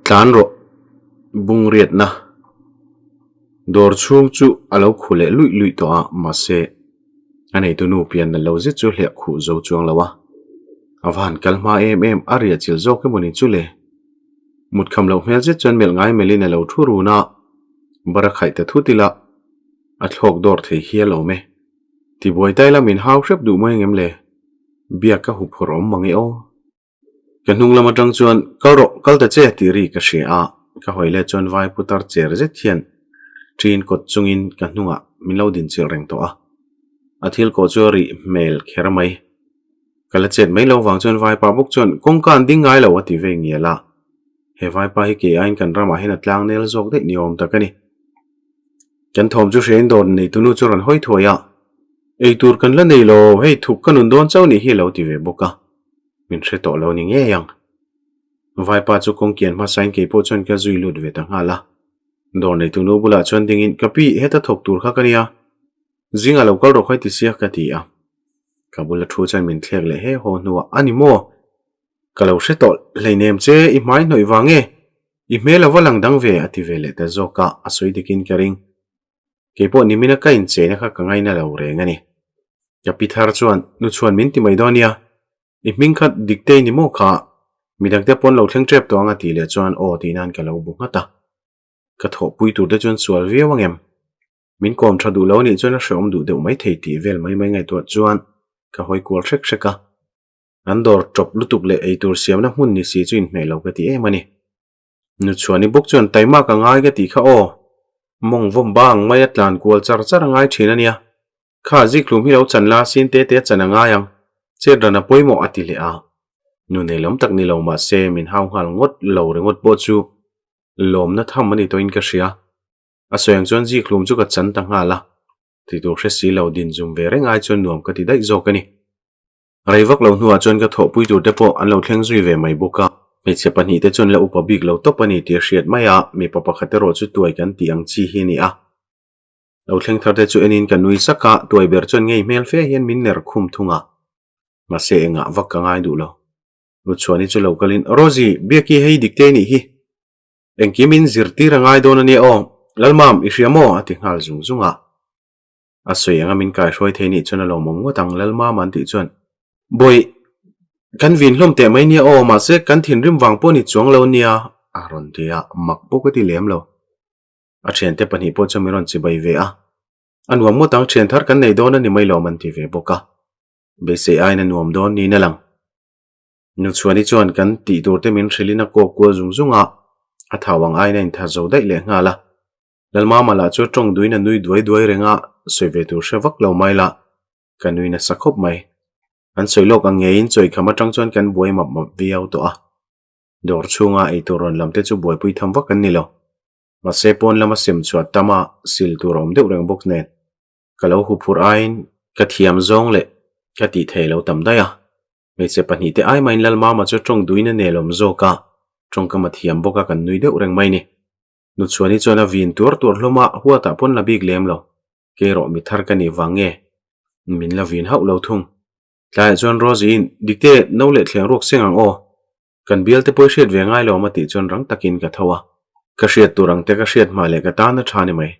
tlan ro bung riat na dor chung chu alo khule lui lui to a ma se anei tu nu pian na lo zit chu hle khu zo chuang lawa awan kalma em aria chil zo ke moni chu le mut kham lo hmel zit chon mel ngai melin lo thu ru na bara khai ta thu tila a thlok dor thei hi lo me ti boi tai la min hau shrep du moi ngem le bia ka hu phorom mangi o kan nung lama tang chuan kalro kalta che ti ri ka she a ka hoile chon vai putar cher je thian trin kot chungin kan nunga min lo din chil reng to a athil ko chori mel khermai kala chet mai lo wang chon vai pa buk chon kong kan ding ngai lo ati ve ngiala he vai pa hi ke ain kan rama hin atlang nel zok de niom takani kan thom chu shein don nei tunu churan hoi thoya ei tur kan la nei lo hei thuk kanun don chau ni hi lo ti ve boka min hre to lo ni nge yang vai pa chu kong kian ma sain ke po chon ka zui lut ve ta ngala don nei tunu bula chon dingin kapi heta thok tur kha kania zinga lo kal ro khoi ti sia ka ti a kabula thu chan min thlek le he ho nuwa ani mo kalau hre to leinem che i mai noi wange i mela walang dang ve ati ve le ta zoka asoi dikin karing ke po ni mina ka in che na kha kangai na lo re ngani ya pithar chuan nu chuan min ti mai donia i ming khat dikte ni mo kha midak te pon lo thleng trep to anga ti le chuan o ti nan ka lo bu ngata ka tho pui tur de chuan sual ve wangem min kom thadu lo ni chuan a shom du de mai thei ti vel mai mai ngai to chuan ka hoi kol rek reka andor top lutuk le ei tur siam na hun ni si chuin me lo ka ti e mani nu chuani bok chuan taima ka ngai ka ti kha o mong vom bang mai atlan kol char char ngai thina nia kha ji klum hi lo chanla sin te te chana nga yang che dana poimo ati le a nu ne lom tak ni lo ma se min hau hal ngot lo re ngot bo chu lom na tham mani to in ka ria a soyang chuan ji klum chu ka chan ta nga la ti tu hre si lo din zum ve re ngai chuan nuam ka ti dai zo ka ni raivak lo hnuwa chuan ka tho pui tur te po an lo thleng zui ve mai buka me che pani te chuan la upa big lo to pani ti hriat maya mi papa khate ro chu tuai kan tiang chi hi ni a lo thleng thar te chu enin kan nui saka tuai ber chuan ngei mel fe hian min ner khum thunga ma se enga vak ka ngai du lo lu chuani chu lo kalin rozi biaki hei dikte ni hi engkimin zirti rangai don ani o lalmam ihriamo ati ngal zung zunga asoi anga min kai hroi theini chuna lo mong tang lalma man ti chuan boy kan vin hlom te mai nia o ma se kan thin rim wang po ni chuang lo nia aron tia mak po ka ti lem lo a chen te pani po chamiron chi bai ve a anwam mo tang chen thar kan nei don ani mai lo man ti ve boka be se ai na nuam don ni na lang nu chuani chuan kan ti tur te min thrilina ko ko zung zunga a thawang ai na in tha zo dai le ngala lalma mala chu tong duina nui duai duai renga soive tu shewak lo mai la kanuina sakhop mai an soilok angein choi khama tang chuan kan buai map map viau to a dor chunga ei turon lamte chu buai pui tham wak an ni lo ma se pon lama sim chuat tama sil turom deuh reng bok nen kalo hu phur ain ka thiam zong le ka ti thelo tam daya me che pani te ai main lalma ma chu tong duina nelom zo ka tong ka ma thiam boka kan nui deuh reng mai ni nu chuani chuan a vin tur hloma huata pon la big lem lo ke ro mi thar ka ni wange min la vin hau lo thung tlai chuan rozin dikte no le thleng rok sengang o kan bial te poi hriat ve ngai lo ma ti chuan rang takin ka thawa ka hriat turang te ka hriat ma le ka ta na thani mai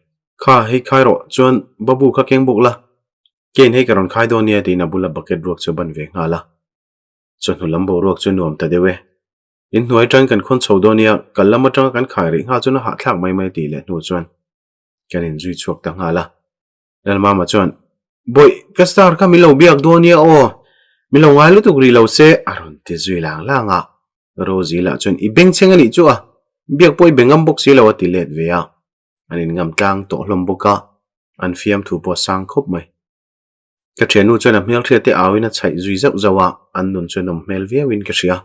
kha hei khai ro chuan babu kha keng buk la ken hei karon khai do nia ti na bula bucket rok chu ban ve ngala chuan hu lambo rok chu nuam ta dewe in hnuai tang kan khon chho do nia kalama tang kan khai ri nga chuna ha thlak mai mai ti le nu chuan kan in zui chuak ta ngala lalma ma chuan boy kastar ka milo biak do nia o milo ngai lu tukri lo se aron te zui lang langa rozi la chuan i beng cheng ani chu a biak poi bengam bok si lo ati let ve a anin ngam tlang to hlom boka an fiam thu po sang khop mai ka thenu chuan a hmel thria te awina chai zui zau zawa an nun chuan om hmel via win ka ria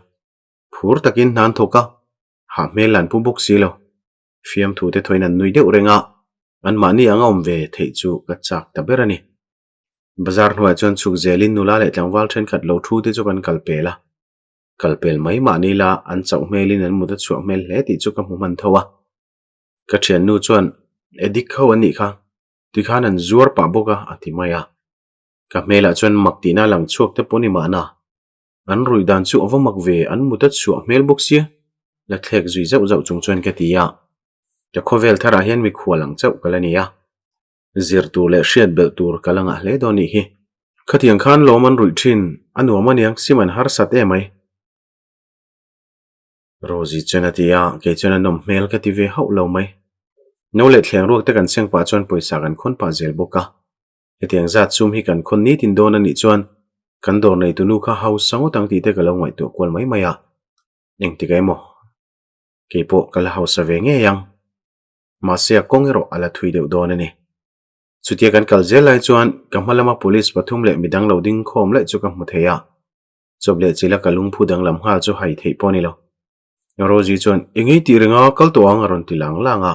phur takin nan thoka ha hmelan pu bok si lo fiam thu te thoinan nui deuh renga an mani anga om ve thei chu ka chak ta berani bazar hnuai chuan chuk zelin nula le tlangwal then khat lo thu te chu kan kalpela kalpel mai mani la an chau hmelin an muda chu hmel hle ti chu ka mu man thowa ka thian nu chuan edik kho ani kha ti khan an zuar pa boka ati maya ka hmela chuan makti na lang chuak te poni mana an rui dan chu awamak ve an muda chu hmel bok sia la thlek zui zau zau chung chuan ka tia ka khovel thara hian mi khualang chau kalania zir tu le hriat bel tur kalanga hle do ni hi khatiang khan loman rui thin anu maniang siman har sat emai Rosie chenatia ke chena nom mel ka ti ve hau lo mai no le thleng ruak te kan seng pa chuan poisa kan khon pa zel boka hetiang zat chum hi kan khon ni tin don ani chuan kan dor nei tu nu kha house sango tang ti te kalo ngai tu kwal mai maya eng ti kai mo ke po kala house ave nge yang ma se kongero ala thui deu don ani chutia kan kal zel lai chuan kamalama police pathum le midang loading khom le chu ka mu theya choble chila kalung phudang lam hal chu hai thei poni lo Rosie chuan engei ti renga kal to ang ron tilang langa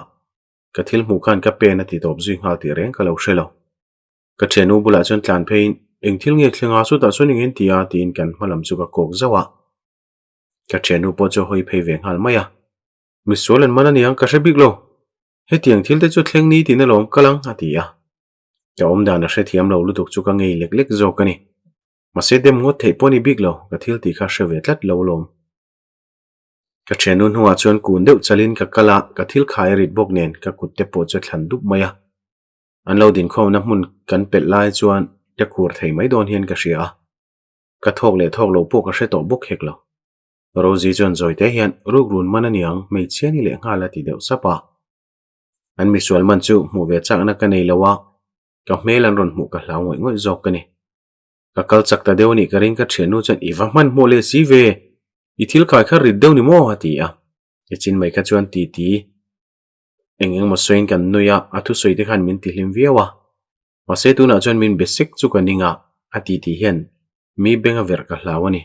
ka thil mu khan ka pe na ti top zui hal ti reng ka lo shelo ka thenu bula chuan tlan phein eng thil nge thlenga su ta chuan ingen tia tin kan malam chu ka kok zawa ka thenu po chu hoi phei veng hal maya mi solen manani ang ka hrebik lo hetiang thil te chu thleng ni tin alom kalang atia ka om dan a hre thiam lo lutuk chu ka ngei lek lek zo kani ma se dem ngot thei poni big lo ka thil ti kha hrevet lat lo lom ka thenu nuwa chuan kun deuh chalin ka kala ka thil khai rit bok nen ka kutte po chu thlan dup maya an lo din khom na mun kan pet lai chuan ka khur thei mai don hian ka hria ka thok le thok lo po ka hre to bok hek lo Rosie chuan zoi te hian ruk run mananiang mei chiani le ngala ti deuh sapa an mi sual man chu mu ve chak na ka nei lawa ka hmel an ron mu ka hlau ngoi ngoi zok kani ka kal chak ta deu ni ka ring ka thenu chuan iwa man mo le si ve I thil khai kha rit deu ni mo atia echin mai kha chuan ti ti engeng mo soin kan nuya athu soite khan min ti hlim viawa ma se tu na chuan min basic chu kaninga ati ti hian mi benga ver ka hlawani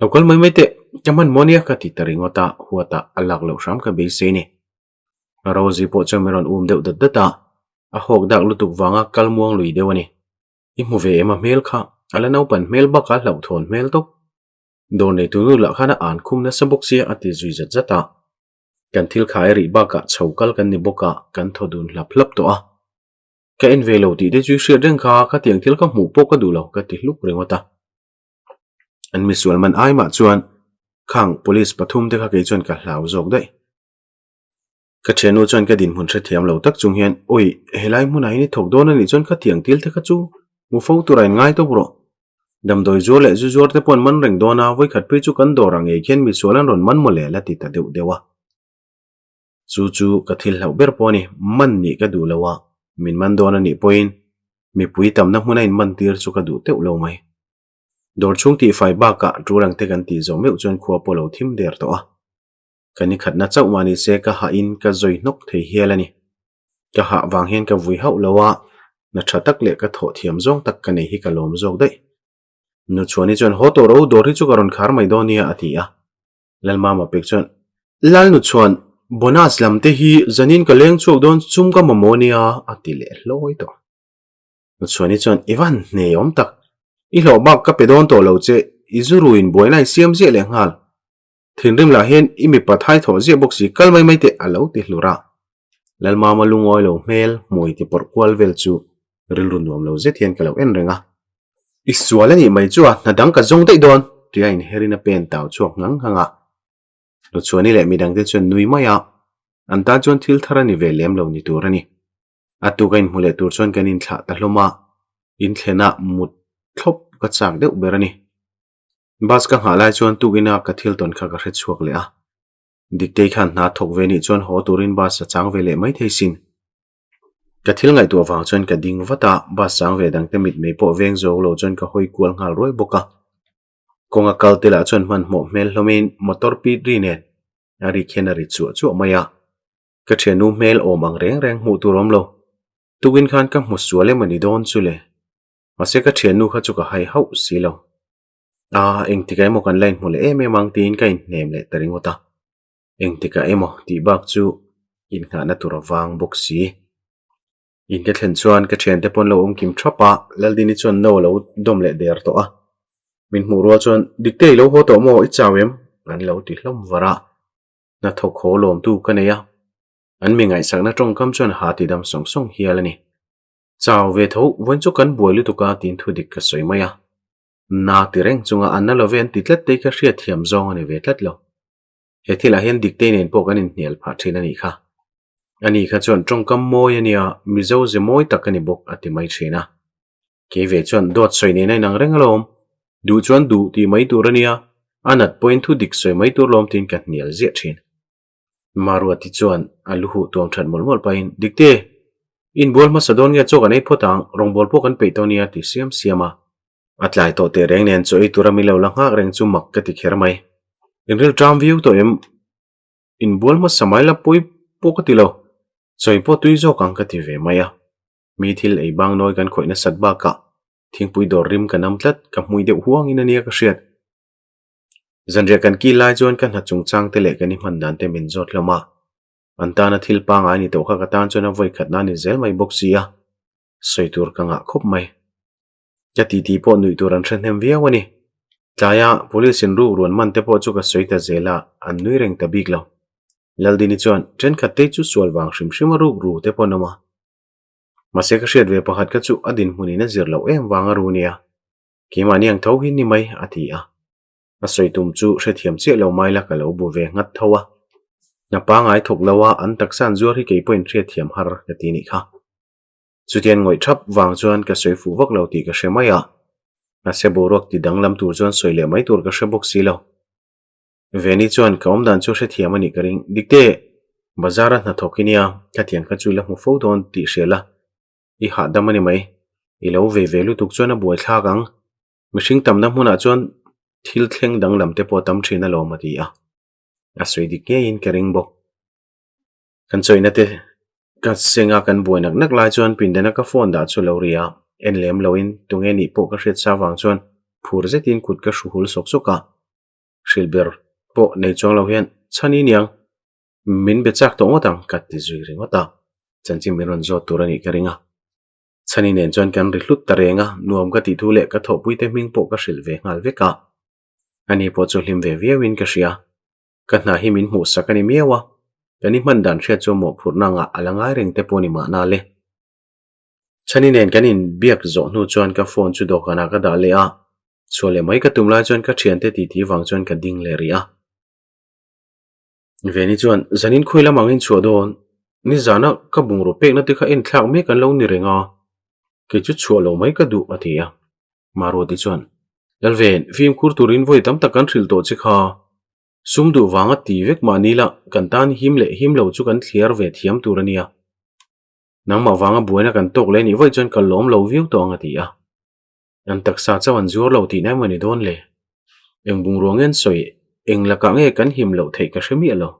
lokal mai mete kaman monia ka ti taringota huata alak lo sham ka be se ni Rosie po chameron deu data a hok dak lutuk wanga kalmuang lui dewani I mu ve ema mel kha ala nau pan mel ba ka hlau thon mel tok don nei tu nu la khana an khum na sabok sia ati zui zat zata kan thil khai ri ba ka chhokal kan ni boka kan thodun lap lap to a ka en velo ti de chu shia reng kha ka tiang thil ka mu po ka du lo ka ti hluk rengota an mi sualman ai ma chuan khang police pathum te kha ke chuan ka hlau jok dai ka thenu chuan ka din mun thre thiam lo tak chung hian oi helai mun ai ni thok don ani chuan ka tiang til te kha chu mu fo tu rai ngai to bro dam doi zo le zu zor te pon man reng dona voi khat pe chu kan dorang e khen mi solan ron man mole la ti ta deu dewa chu chu ka thil hlau ber poni man ni ka du lawa min man dona ni point mi pui tam na hunain man tir chu ka du teu lo mai dor chung ti fai ba ka turang te kan ti zo meu chon khuwa polo thim der to a kani khat na chau mani se ka ha in ka zoi nok thei hialani ka ha wang hian ka vui hau lawa na thatak le ka tho thiam zong tak ka nei hi ka lom zok dai nu chuani chuan ho to ro dor hi chu karon khar mai donia atia lalma ma pek chuan lal nu chuan bonus lam te hi zanin ka leng chuk don chum ka mamonia atile hloi to nu chuani chuan ivan ne om tak I hlo bak ka pedon to lo che izuruin boinai siam je le ngal thinrim la hen imi pathai tho je boxi kalmai mai te alo ti hlura lalma ma lungoi lo mel moi ti por kwal vel chu rilrun nom lo je thian kalo en renga Isualani mai chua na dang ka zong dai don tia in herina pen taw chuak ngang hanga lo chuani le midang te chuan nui maya anta chuan thil tharani ve lem lo ni turani atu kain mule tur chuan kanin thla ta hloma in thlena mut thlop ka chak deuh berani bas ka hala chuan tugina ka thil ton kha ka hre chuak le a dikte khan na thok ve ni chuan ho turin bas sa chang ve le mai theisin ka thil ngai tu awang chuan ka ding vata ba sang ve dang te mit mei po veng zo lo chuan ka hoi kual ngal roi boka konga kaltela chuan man mo mel hlomin motor pi rin ari khenari chu chu maya ka thenu mel omang reng reng mu turom lo tugin khan ka mu suale mani don chule ase ka thenu kha chu ka hai hau silo a eng tikai mo kan line mule em mang tin kain nem le taringota eng tika emo ti bak chu in kha na turawang boxi in ka thlen chuan ka thian te pon lo kim thapa laldini chuan no lo dom le der to a min hmu ro chuan dikte lo ho to mo I chawem an lo ti hlom wara na thok ho lom tu ka neya an mi ngai sakna tong kam chuan ha ti dam song song hialani chaw ve tho wen chu kan boilu tu ka tin thu dik ka soi maya na ti reng chunga an na lo ven ti tlat te ka hriat thiam zong ani ve tlat lo he thila hian dikte nen pok anin hnial pha thin ani kha chuan tongkam mawi ania mizo ze mawi tak ani bawk ati mai thina ke ve chuan dot soi ne nai nang rengalom du chuan du ti mai tur ania anat point thu dik soi mai tur lom tin ka hnial zia thin marwa ti chuan aluhu tom than molmol pain dikte in bol ma sadon nge chok anei photang rong bol pok an pe to nia ti siam siama atlai to te reng nen choi turami lo lang hak reng chu mak ka ti kher mai in real tram view to em in bol ma samai la poi pok ti lo choi po tui zo kang ka ti ve maya mi thil ei bang noi kan khoina satba ka thingpui dor rim kanam tlat ka hmui deuh huang in ania ka hriat zanria kan ki lai chuan kan hachung chang te le kan man dan te min zot lama antana thil pang ani to kha ka tan chuan a voi khatna ni zel mai boxia soitur ka nga khop mai chati ti po nui tur an threnem viawani tlaya police in ru ruan man te po chu ka soita zela an nui reng ta big lo laldini chuan tren khatte chu sual wang hrim hrim ru ru te po nama mase ka hriat ve pakhat ka chu adin munina zirlo em wanga ru nia kimani ang tho hin ni mai atia a soitum chu hrethiam che lo mai la ka lo bu ve ngat thowa na pa ngai thok lawa an taksan zuar hi ke point hrethiam har ka ti ni kha chutian ngoi thap wang chuan ka soi fu vak lo ti ka hремaya na se borok ti danglam tur chuan soile mai tur ka hrebok si lo veni chuan kaum dan chu hrethiam ani karing dikte bazara na thokinia ka tiang ka chula mu fo don ti shela I ha damani mai I lo ve velu tuk chuan a buai thla kang mihring tamna hmuna chuan thil thleng danglam te po tam thina lo mati a asoi dik nge in kering bok kan choina te ka senga kan buainak nak lai chuan pindana ka phone da chu lo ria en lem loin tunge ni po ka hret sawang chuan phur zetin kut ka shuhul sok soka shilber po nei chong lo hian chani niang min be chak to otang kat ti zui ring ota chanchi miron zo turani karinga chani nen chuan kan ri hlut tarenga nuam ka ti thu le ka tho puite ming po ka shil ve ngal veka ani po chu hlim ve viawin ka hria ka hna hi min mu sakani miawa kani man dan hria chu mo phurna nga alangai reng te poni ma na le chani nen kanin biak zo nu chuan ka phone chu dokana ka da le a chole mai ka tumla chuan ka thian te ti ti wang chuan ka ding le ria veni chuan zanin khoila mangin chuadon ni zana ka bungro pek na ti kha in thlak me kan lo ni renga ke chu chualo mai ka du atia maro ti chuan lalven film kur turin voi tam takan thil to chi kha sumdu wanga ti vek manila kan tan him lo chu kan thliar ve thiam turania nangma wanga buena kan tok le ni voi chuan kan lom lo view to anga tia an taksa chawan zur lo ti na mani don le eng bungrongen soi eng la ka nge kan him lo thei ka hremi alo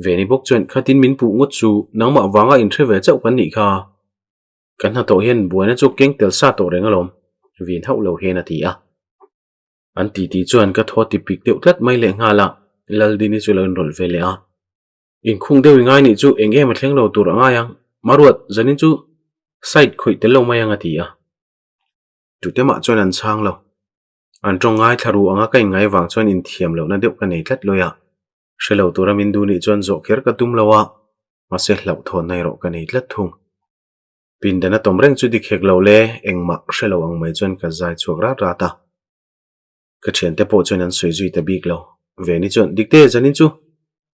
veni bok chuan khatin min pu ngot chu nangma wanga in thre ve chau kan ni kha kan ha to hian buana chu keng tel sa to rengalom vin hau lo hen atia an ti ti chuan ka tho ti pik deuh tlat mai le ngala laldini chu lon rol vele a in khung deu ngai ni chu enge ma thleng lo tur anga yang maruat zanin chu side khoi tel lo mai anga tia tutema chuan an chang lo an tong ngai tharu anga kai ngai wang chuan in thiam lo na deuh ka nei tlat loya shelo turamin du ni chuan zo kher ka tum lawa ma se hlau thon nai ro ka nei tlat thung pindana tomreng chu dik hek lo le engma shelo ang mai chuan ka zai chuak ra ra ta ka thian te po chuan an soi zui ta bik lo veni chuan dikte zanin chu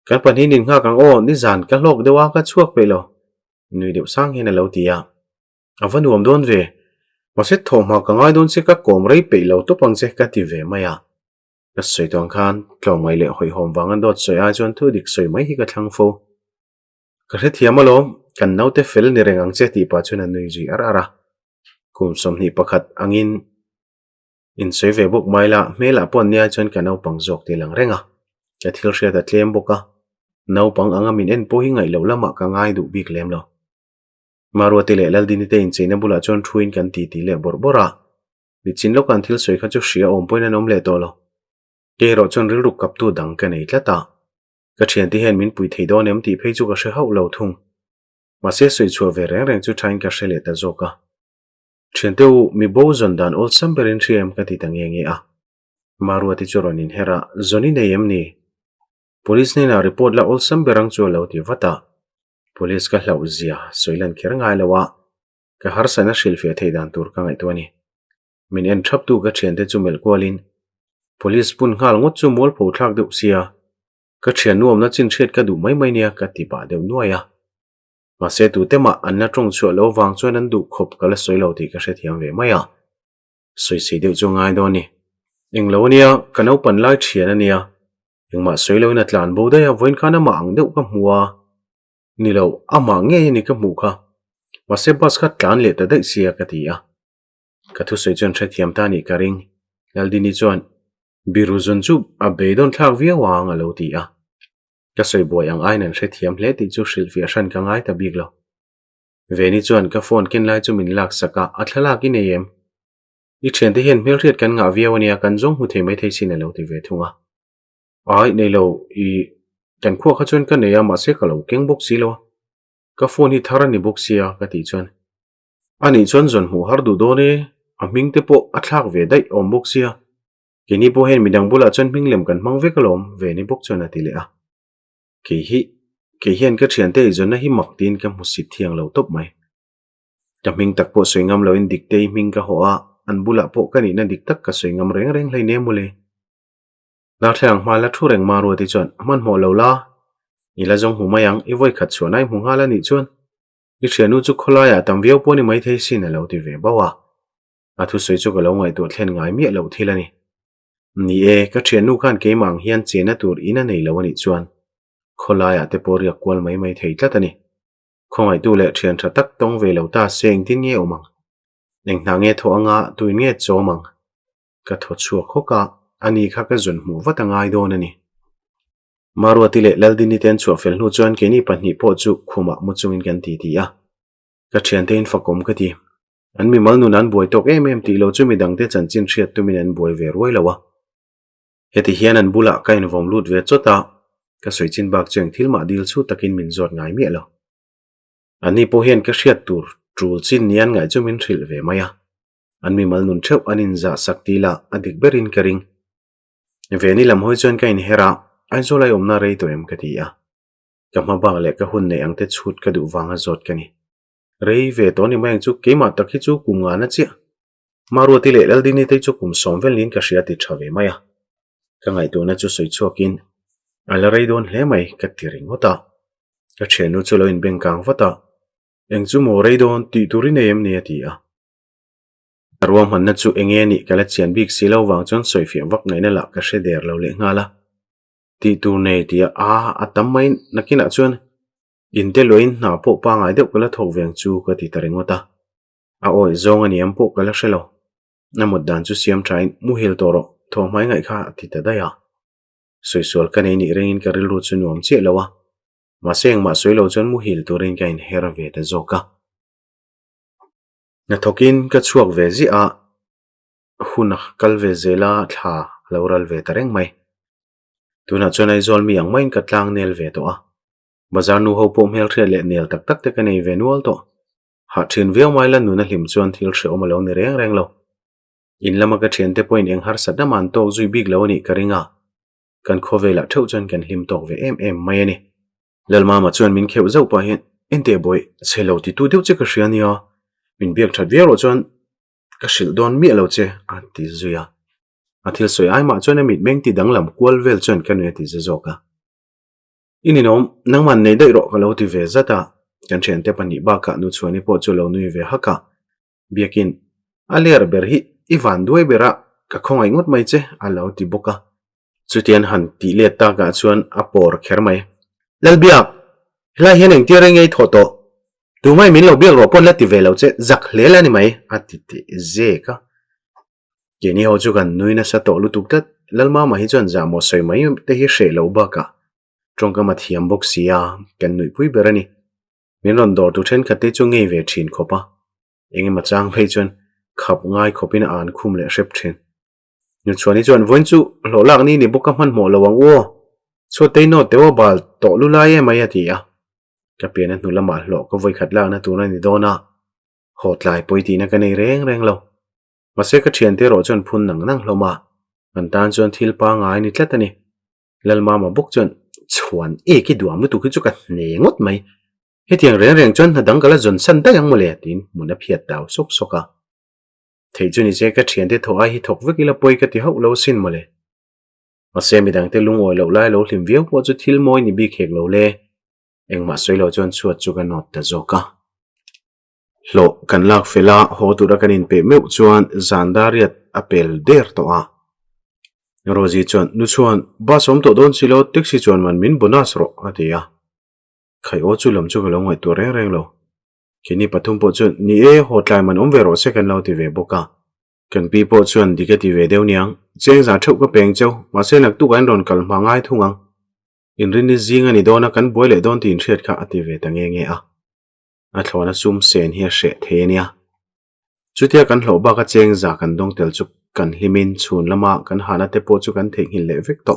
kan panin in nga kang o ni zan ka hlok dewa ka chuak pe lo nui deuh sang hin a lo tia avanuam don ve maset thom ha ka ngai don se ka kom rei pe lo to pang che ka ti ve maya ka soi tong khan tlom mai le hoi hom wangan dot soi a chuan thu dik soi mai hi ka thlang fo ka hre thiam alo kan naute fel ni rengang che ti pa chuan an nui ji ara ara kum som ni pakhat angin in soi ve buk mai la mela pon nia chuan ka nau pang jok ti lang renga ka thil hria ta tlem boka nau pang anga min en po hi ngai lo lama ka ngai du bik lem lo marwati le laldini te in cheina bula chuan thuin kan ti ti le borbora ni chin lo kan thil soi kha chu hria om poina nom le to lo ke ro chuan ril ruk kap tu dang ka nei tlata ka thian ti hen min pui thei don em ti phei chu ka hre hau lo thung ma se soi chu ve reng reng chu thain ka hre le ta zoka thian teu mi bo zon dan ol samberin thiam ka ti tang nge a marwati choron in hera zoni nei em ni police ne na report la ol samberang chu lo ti vata police ka hlau zia soilan kher ngai lawa ka har sana shilfe thei dan tur ka ngai tuani min en thap tu ka thian te chu mel kwalin police pun ngal ngot chu mol pho thlak deuh sia ka thian nuam na chin thiet ka du mai nia ka ti ba deuh nuaia ma se tu te ma an na tong chu lo wang chuan an du khop kala soilo ti ka hre thiam ve mai a soi sei deuh chu ngai do ni englo nia ka no pan lai thian ania engma soilo na tlan bo da ya voin khana ma ang deuh ka hmuwa ni lo ama nge ni ka hmu kha ma se bas kha tlan le ta dai sia ka ti a ka thu soi chuan hre thiam ta ni ka ring laldini chuan biru zon chu a beidon thak via wang alo ti a ka soi boy ang ai nan hre thiam hle ti chu hril fia hran ka ngai ta bik lo veni chuan ka phone kin lai chu min lak saka a thlalak in em I thian te hian hmel hriat kan nga via wania kan zong hu thei mai thei sin alo ti ve thunga ai nei lo I kan khuwa kha chuan ka neya ma se ka lo keng bok si lo ka phone hi thara ni bok sia ka ti chuan ani chuan zon hu har du do ne a ming te po a thlak ve dai om bok sia kini po hen midang bula chuan minglem kan hmang ve kalom ve ni bok chuan ati le a ke hian ka thian te zon na hi mak tin ka mu sit thiang lo top mai ka ming tak po soingam lo in dik te ming ka ho a an bula po ka ni na dik tak ka soingam reng reng hlei ne mule na thlang ma la thu reng ma ro ti chuan man mo lo la ila jong hu mayang I voi khat chuanai mu hala ni chuan I thianu chu kholaya tam veo po ni mai thei sin alo ti ve bawa a thu soi chu ka lo ngai tu thlen ngai mi lo thilani ni e ka thianu khan ke mang hian chena tur ina nei lo ani chuan kholaya te poria kwal mai thei tlatani khongai tu le thian tha tak tong ve lo ta seng tin nge omang neng na nge tho anga tu nge chomang ka tho chu khoka ani kha ka zon mu wata ngai don ani marwati le laldini ten chu fel nu chuan ke ni panni po chu khuma mu chungin kan ti ti a ka thian te in fakom ka ti an mi mal nu nan boi tok em ti lo chu mi dang te chan chin thiat tu min an boi ve roi lawa heti hian an bula kain vom lut ve chota ka soi chin bak cheng thil ma dil chu takin min zot ngai mi lo ani po hian ka hriat tur trul chin nian ngai chu min thril ve maya an mi mal nun theu anin za sakti la adik berin karing ve ni lam hoi chuan kain hera ai zolai omna rei to em ka ti a ka ma bang le ka hun nei ang te chhut ka du wanga zot kani rei ve to ni mang chu keima takhi chu kunga na chi maru ti le laldini te chu kum somvel nin ka hria ti thave maya ka ngai tu na chu soi chuakin ala rei don hle mai ka tiring hota ka thenu chu lo in bengkang wata eng chu mo rei don ti turin em ni ati a arwam han na chu enge ni kala chian bik silo wang chon soi fiam wak ngai na la ka hre der lo le ngala ti tu nei ti a atam mai nakina chuan in te loin na po pa ngai deuh kala thok veng chu ka ti taringota a oi zong ani am po kala hrelo namot dan chu siam train mu hil toro tho mai ngai kha ti ta daya soisol ka nei ni rengin ka ril ru chu nuam che lawa ma seng ma soilo chon mu hil to ren kain hera ve ta zoka na thokin ka chuak ve zi a huna kal ve zela tha loral ve tareng mai tuna chonai zol mi ang main ka tlang nel ve to a bazar nu ho pom hel thre le nel tak tak te ka nei ve nual to ha thin veo mai la nu na hlim chuan thil hre omalo ni reng reng lo in lama ka then te point eng har sat na man to zui big lo ni karinga kan khovela theu chon kan hlim tok ve em mai ani lalma ma chuan min kheu zau pa hin ente boy chelo ti tu deuh che ka hriania min biak that ve ro chuan ka shil don mi lo che anti zuya athil soi ai ma chuan mit meng ti danglam kwal vel chuan kan ne ti zoka ininom nangman nei dai ro ka lo ti ve zata kan chen te pani ba ka nu chuani po chu lo nui ve haka biakin aler ber hi ivan duai bera ka khongai ngot mai che alo ti boka chutian han ti le ta ga chuan apor kher mai lalbiak la hian eng ti reng ei thoto tu mai min lo biak ro pon la ti ve lo che zak hlela ni mai ati ti ze ka keni ho chu kan nui na sa to lu tuk tat lalma ma hi chuan za mo soi mai te hi hre lo ba ka tongka ma thiam bok sia kan nui pui berani min ron dor tu then khate chu ngei ve thin khopa enge ma chang phei chuan khap ngai khopin an khum le rep thin nu chuani chuan voin chu lo lak ni ni boka man mo lawang wo so te no te wa bal to lu lai e mai ati a ka pian nu lama lo ko voi khat la na tu na ni dona hotlai poiti na ka nei reng reng lo ma se ka thian te ro chuan phun nang nang hloma an tan chuan thil pa ngai ni tlatani lalma ma bok chuan chuan e ki duam lu tu ki chu ka ne ngot mai hetiang reng reng chuan hadang kala zon san ta yang mole tin muna phiat daw sok soka thei chu ni che ka thian te tho a hi thok vekila poi ka ti ho lo sin mole mà xem midang te lung oi lo lai lo hlim viau po chu thil moi ni bi khek lo le engma soilo chuan chuat chu kan not ta zoka lo kan lak fela ho tu ra kanin pe meu chuan zandariat apel der to a rozi chuan nu chuan ba som to don silo taxi chuan man min bonus ro atia khai o chu lam chu lo ngai tu reng reng lo kini pathum po chuan ni e hotlai man om ve ro second lo ti ve boka kan pi po chuan dikha ti ve deu niang cheng za thau ka peng chau ma se nak tu kan ron kal ma ngai thungang in rin ni zinga ni dona kan boile don tin thret kha ati ve ta nge nge a thlona sum sen hi hre the nia chutia kan hlo ba ka cheng za kan dong tel chu kan hlimin chhun lama kan hana te po chu kan thei hin le vek to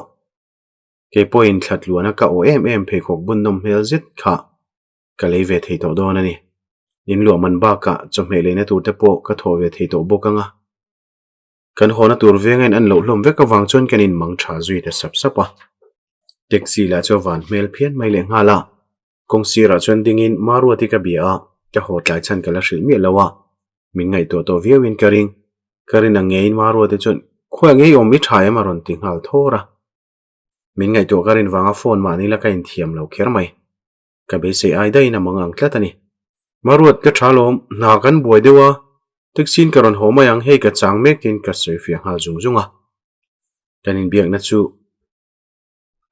ke point thlat luana ka o em phe khok bun nom hel zit kha ka lei ve thei to don ani in lo man ba ka chome le na tu te po ka tho ve thei to bokanga kan hona tur vengen an lo hlom vek ka wang chon kanin mang tha zui te sap sapa taxi la cho van mel phian mai le ngala kong sira chon dingin maruati ka bia ka hotlai chan kala hril mi lawa min ngai to viewin karin angein maruati chon khwa ngei om mi thai maron tinghal thora min ngai to karin wanga phone ma ni la kain thiam lo kher mai ka be se ai dai na mangang tlatani maruat ka thalom na kan boi dewa tiksin karon homayang hei ka chang mek tin ka soi fiang hal zunga kanin biak na chu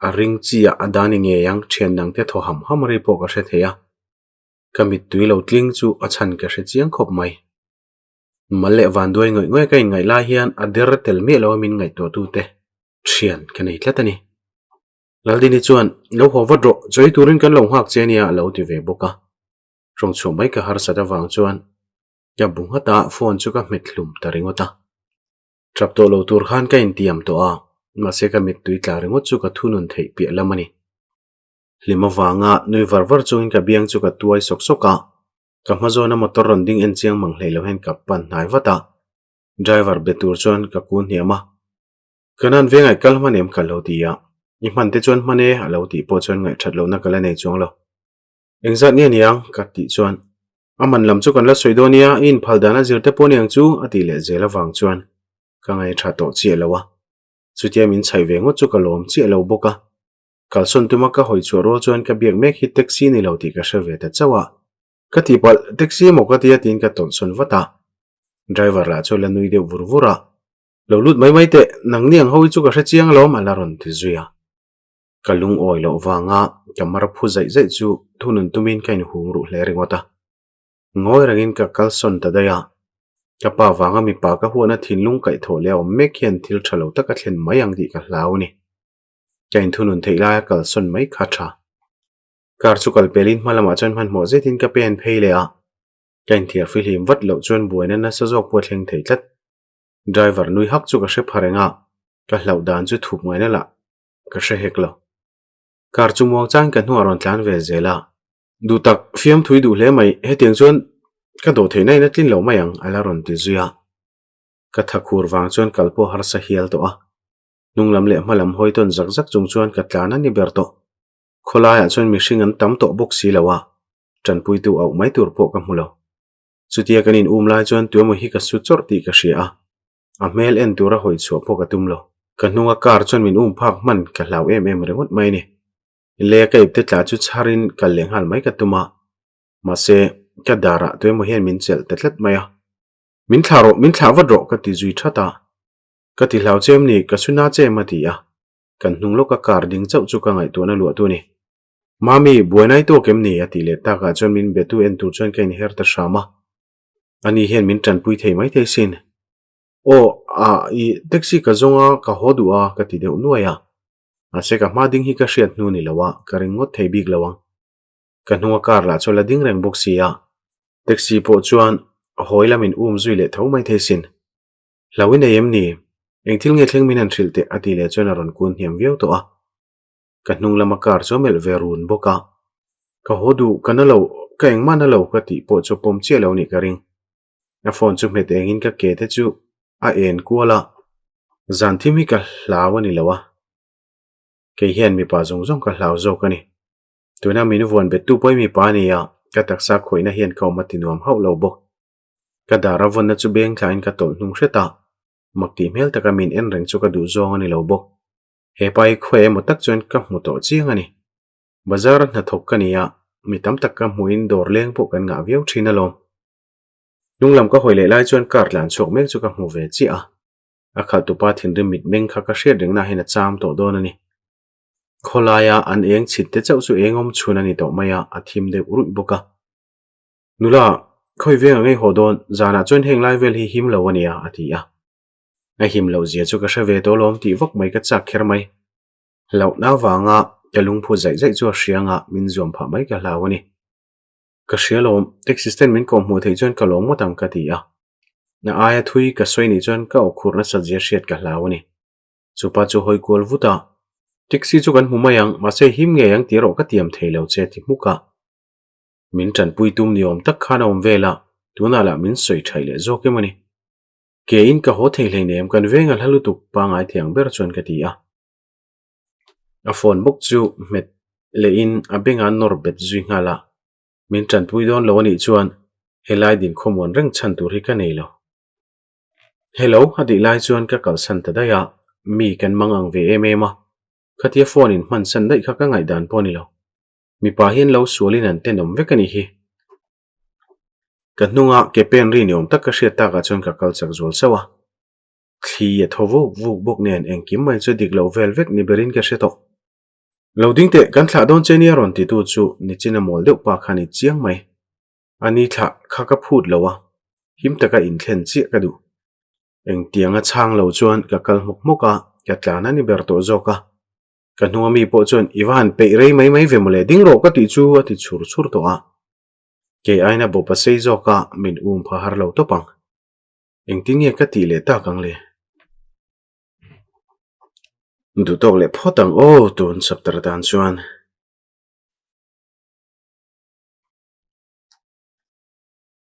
a ring chia adani nge yang chen nang te tho ham ri po ka hre theya kamit tui lo tling chu a chan ka hre chiang khop mai malle van doi ngoi kai ngai la hian a der tel me lo min ngai to tu te thian kanei tlatani laldini chuan lo howat ro choi turin kan lo hak chenia lo ti ve boka rong chu mai ka har sada wang chuan ya bung hata phone chu ka metlum taringota trap to lo tur khan ka intiam to a ma se ka mit tui tla ringot chu ka thunun thei pi lamani lima wanga nui varvar chu in ka biang chu ka tuai sok soka ka mazona motor ronding en chiang mang hlei lo hen ka pan nai wata driver betur chuan ka kun hiama kanan vengai kalmanem ka lo dia i man te chuan mane a lo ti po chuan ngai that lo na kala nei chuang lo engzat ni aniang ka ti chuan aman lam chu kan la soidonia in phaldana zirte poniang chu ati le zela wang chuan ka ngai tha to chi lawa chutia min chhai ve ngo chu ka lom chi lo boka kalson tuma ka hoi chu ro chuan ka biak mek hi taxi ni lo ti ka hre ve ta chawa ka ti pal taxi mo ka tia tin ka ton son wata driver la chu la nui de vurvura lo lut mai te nang niang hoi chu ka hre chiang lom ala ron ti zuya kalung oi lo wanga kamar phu zai chu thunun tumin kain hung ru hle ringota ngoi rangin ka kalson ta daya ka pa wanga mi pa ka huana thinlung kai tho le om mek hian thil thalo taka thlen mayang di ka hlauni kain thunun theila kalson mai khatha kar chu kal pelin malama chan man mo zetin ka pen pheile a kain thia filim wat lo chon buina na sa jok po thleng thei tlat driver nui hak chu ka hre pharenga ka hlau dan chu thup ngai na la ka hre heklo kar chu muang chang ka hnu aron tlan ve zela du tak fiam thui du hle mai he tiang chuan ka do thei nai na tlin lo mayang ala ron ti zuya ka thakur wang chuan kalpo har sa hial to a nunglam le malam hoi ton zak zak chung chuan ka tlana ni berto kholaya chuan mihring an tam to bok si lawa tranpui tu au mai tur po ka mulo chutia kanin lai chuan tuamo hi ka su chor ti ka hria a mel en tura hoi chu po ka tumlo ka hnunga kar chuan min phak man ka hlau em rewot mai ni le ka ipte tla chu charin ka lenghal mai ka tuma ma se ka dara tuamo hian min chel tetlet maya min thawat ro ka ti zui thata ka ti hlau chem ni ka suna che matia kan hnunglo ka kar ding chau chu ka ngai tu na lu tu ni mami buanai to kem ni ati le ta ka chon min betu en tu chon kain her ta shama ani hian min tran pui thei mai thei sin o a I taxi ka zonga ka hodu a ka ti deu nuaya ase ka ma ding hi ka hriat nu ni lawa ka ringot thei bik lawang ka hnunga kar la chola ding reng bok sia taxi po chuan hoilamin zui le tho mai thei sin lawin em ni engthil nge thleng min an thrilte ati le chon aron kun hiam veu to a ka hnung lama kar cho mel verun boka ka hodu kanalo ka engma na lo ka ti po cho pom che lo ni ka ring a phone chu met engin ka ke te chu a en kuala zan thimi ka hlawani lawa ke hian mi pa zong ka hlaw zo ka ni tuna min von bet tu poi mi pa ni ya ka taksa khoina hian ka matinuam hau lo bo ka dara von na chu beng thlain ka tol hnung hreta makti mel taka min en reng chu ka du zong ani lo bo he pai khoe mo tak chuan ka hmu to chiang ani bazar na thok kania mi tam tak ka hmuin dor leng po kan nga viau thina lom lunglam ka hoile lai chuan kar tlan chok mek chu ka hmu ve chi a khal tu pa thin rim mit meng kha ka hriat ring na hin a cham to don ani kholaya an eng chit te chau chu engom chhun ani to maya a thim de urui boka nula khoi ve ngai hodon zana chuan heng lai vel hi him lo ania atia a him lo zia chu ka hre ve to lom ti vok mai ka chak kher mai lo na wanga kalung phu zai zai chu hrianga min zom pha mai ka hlawani ka hrialom existent min ko hmu thei chuan ka lom mo tam ka tia na aya thui ka soi ni chuan ka okhur na sajia hriat ka hlawani chupa chu hoi kol vuta tiksi chu kan humayang ma se him nge yang tiro ka tiam theilo che ti muka min tran pui tum niom tak khana om vela tuna la min soi thaile zo ke mani ke in ka ho thei nem kan venga halu tuk pa ngai thiang ber chon ka tia a phone book chu met le in a benga nor bet zui ngala min tran pui don lo ani chuan helai din khomon reng chan tur hi ka nei lo hello hadi lai chuan ka kal san ta da ya mi kan mangang ve emema khatia phone in man san dai kha ka ngai dan poni lo mi pa hian lo sualin an tenom vekani hi kanunga ke pen ri niom tak ka hriat ta ka chon ka kal chak zol sawa khi ya thovo vu bok nen engkim mai chu dik lo vel vek ni berin ka hreto loading te kan thla don chenia ron ti tu chu ni china mol deuh pa khani chiang mai ani thla kha ka phut lowa him taka in thlen chi ka du eng tianga chang lo chuan ka kal mok moka ka tlana ni ber to zoka kanunga mi po chuan iwan pe rei mai mai ve mole ding ro ka ti chu ati chur chur to a ke aina bo pa sei zoka min pha har lo to pang eng tinge ka ti le ta kang le du tok le photang o tun saptar dan chuan